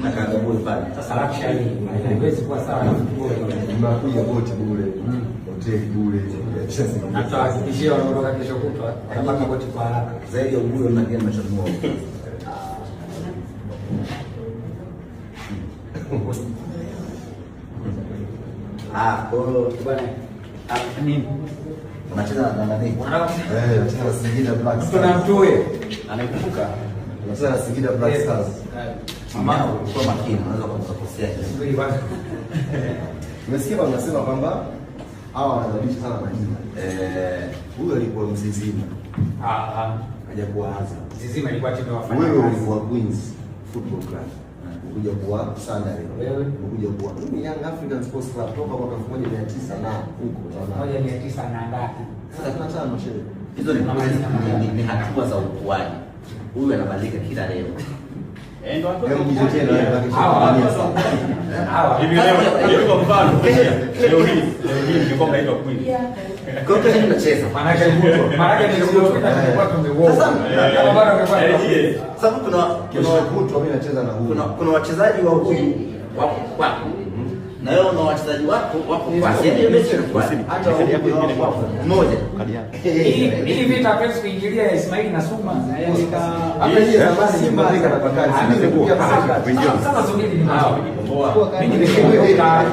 na kagaburi pale. Sasa luxury haiwezi kuwa sawa na football. Unakuja boti bure, hoteli bure. Hata hakikishia wanaondoka kesho kutwa wanapata boti kwa haraka. Zaidi ya ubuyo na kile mnachomua. Kwa bwana nini? Unacheza na nani? Unacheza Singida Black Stars. Tuna mtoe. Anakumbuka. Unacheza Singida Black Stars. Mama, kwa makini unaweza kukosea. Umesikia wanasema kwamba hawa wanabadilisha sana majina. Huyo alikuwa Mzizima. Hajakuwa Azam. Mzizima ilikuwa timu ya wafanya. Wewe ulikuwa Queens Football Club. Ukuja kuwa Sunderland. Wewe ukuja kuwa Young African Sports Club toka mwaka 1900 na huko utaona 1900 na ngapi? 35 shehe. Hizo ni hatua za ukuaji. Huyu anabadilika kila leo. Ndio watu hivi leo kwa mfano leo hii nilikuwa naitwa Queen. Kwa hiyo tunacheza. Maana yake nilikuwa kwa tumeuoa. Kama bado ungekuwa sababu mimi nacheza na huyu. Kuna wachezaji wa huyu wako kwako. Na wewe una wachezaji wako kwa sehemu mechi kwa hata mmoja. Hii vita pesa kuingilia ya Ismail na Suma na yeye hapa yeye zamani Simba na Bakari. Sasa subiri ni mao. Mimi nimekuwa